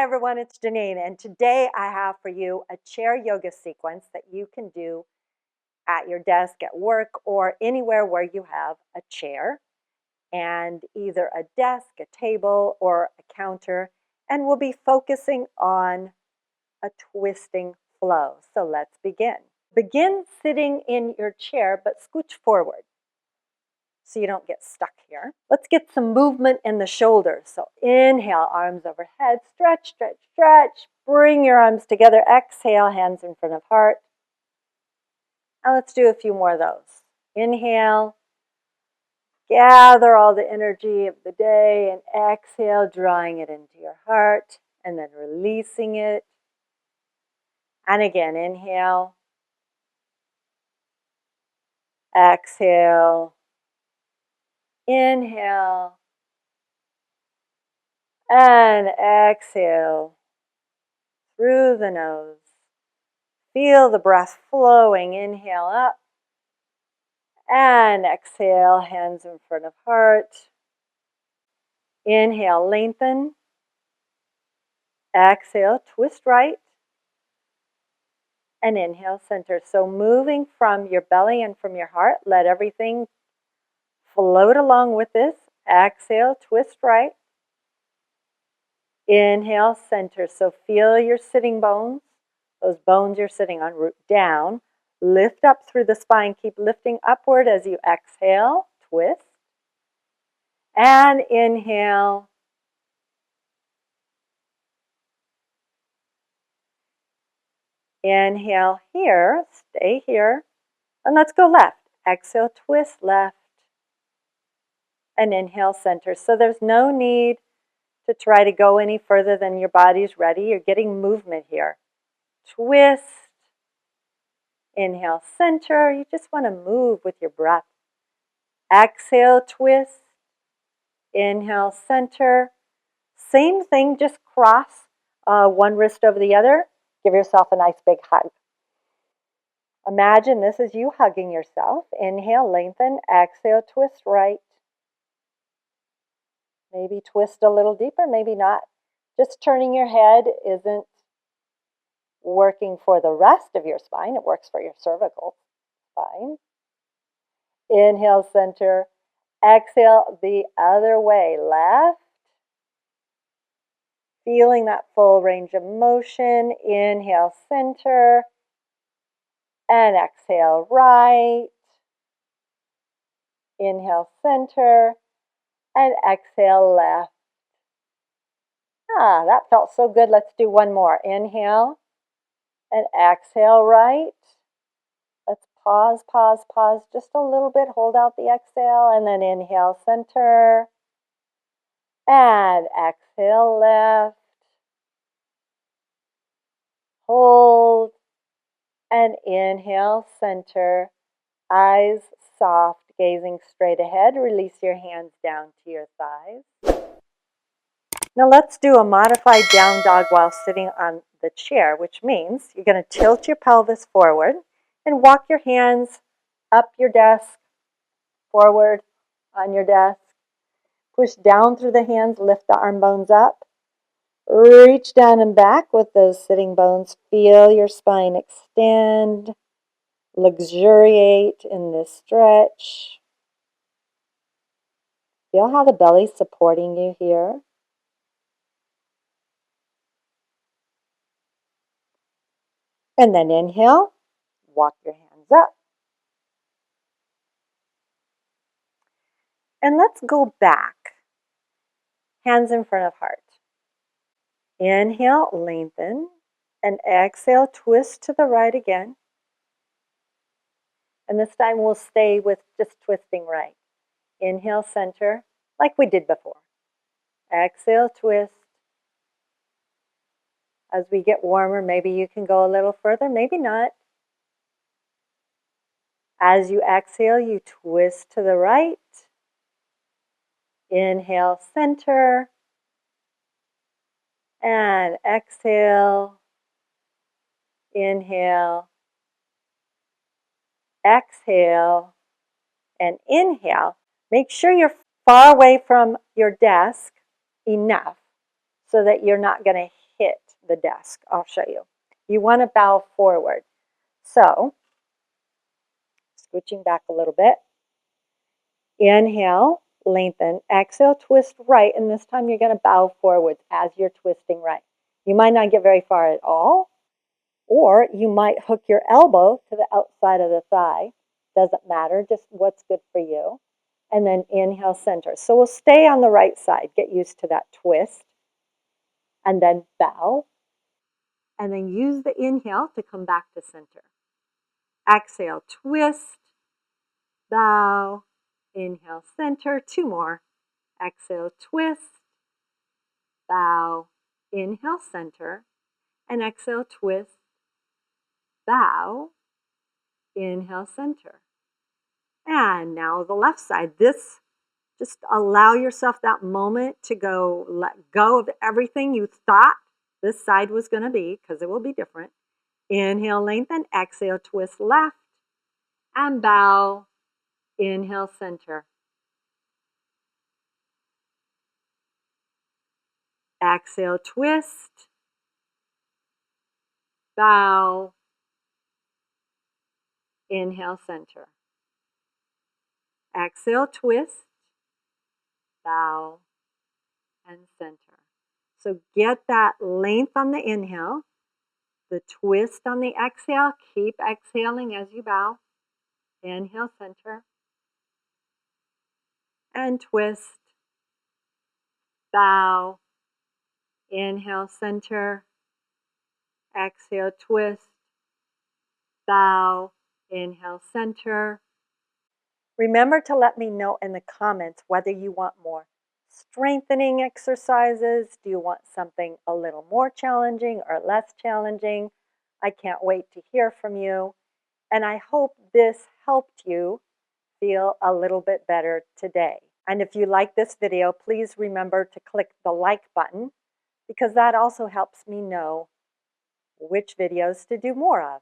Hi everyone, it's Genene, and today I have for you a chair yoga sequence that you can do at your desk, at work, or anywhere where you have a chair and either a desk, a table, or a counter, and we'll be focusing on a twisting flow. So let's begin. Begin sitting in your chair, but scooch forward so you don't get stuck here. Let's get some movement in the shoulders. So inhale, arms overhead, stretch, stretch, stretch. Bring your arms together. Exhale, hands in front of heart. Now let's do a few more of those. Inhale, gather all the energy of the day, and exhale, drawing it into your heart, and then releasing it. And again, inhale, exhale, inhale, and exhale through the nose. Feel the breath flowing. Inhale up and exhale, hands in front of heart. Inhale, lengthen. Exhale, twist right. And inhale, center. So moving from your belly and from your heart, let everything float along with this. Exhale, twist right. Inhale, center. So feel your sitting bones. Those bones you're sitting on, root down. Lift up through the spine. Keep lifting upward as you exhale. Twist. And inhale. Inhale here. Stay here. And let's go left. Exhale, twist left. And inhale, center. So there's no need to try to go any further than your body's ready. You're getting movement here. Twist. Inhale, center. You just want to move with your breath. Exhale, twist. Inhale, center. Same thing, just cross one wrist over the other. Give yourself a nice big hug. Imagine this is you hugging yourself. Inhale, lengthen. Exhale, twist right. Maybe twist a little deeper, maybe not. Just turning your head isn't working for the rest of your spine. It works for your cervical spine. Inhale, center. Exhale, the other way, left. Feeling that full range of motion. Inhale, center. And exhale, right. Inhale, center. And exhale, left. That felt so good. Let's do one more. Inhale. And exhale, right. Let's pause, pause, pause just a little bit. Hold out the exhale. And then inhale, center. And exhale, left. Hold. And inhale, center. Eyes soft, gazing straight ahead. Release your hands down to your thighs. Now let's do a modified down dog while sitting on the chair, which means you're going to tilt your pelvis forward and walk your hands up your desk, forward on your desk. Push down through the hands, lift the arm bones up. Reach down and back with those sitting bones. Feel your spine extend. Luxuriate in this stretch. Feel how the belly's supporting you here. And then inhale, walk your hands up. And let's go back. Hands in front of heart. Inhale, lengthen. And exhale, twist to the right again. And this time we'll stay with just twisting right. Inhale, center, like we did before. Exhale, twist. As we get warmer, maybe you can go a little further, maybe not. As you exhale, you twist to the right. Inhale, center. And exhale. Inhale. Exhale. And inhale. Make sure you're far away from your desk enough so that you're not going to hit the desk. I'll show you. You want to bow forward. So, scooching back a little bit. Inhale, lengthen. Exhale, twist right. And this time you're going to bow forward as you're twisting right. You might not get very far at all, or you might hook your elbow to the outside of the thigh. Doesn't matter, just what's good for you. And then inhale, center. So we'll stay on the right side. Get used to that twist. And then bow. And then use the inhale to come back to center. Exhale, twist, bow, inhale, center. 2 more. Exhale, twist, bow, inhale, center. And exhale, twist, bow, inhale, center. And now the left side. This, just allow yourself that moment to go, let go of everything you thought this side was going to be, because it will be different. Inhale, lengthen. Exhale, twist left. And bow. Inhale, center. Exhale, twist. Bow. Inhale, center. Exhale, twist. Bow. And center. So get that length on the inhale, the twist on the exhale. Keep exhaling as you bow. Inhale, center. And twist. Bow. Inhale, center. Exhale, twist. Bow. Inhale, center. Remember to let me know in the comments whether you want more strengthening exercises. Do you want something a little more challenging or less challenging? I can't wait to hear from you. And I hope this helped you feel a little bit better today. And if you like this video, please remember to click the like button, because that also helps me know which videos to do more of.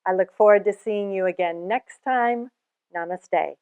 I look forward to seeing you again next time. Namaste.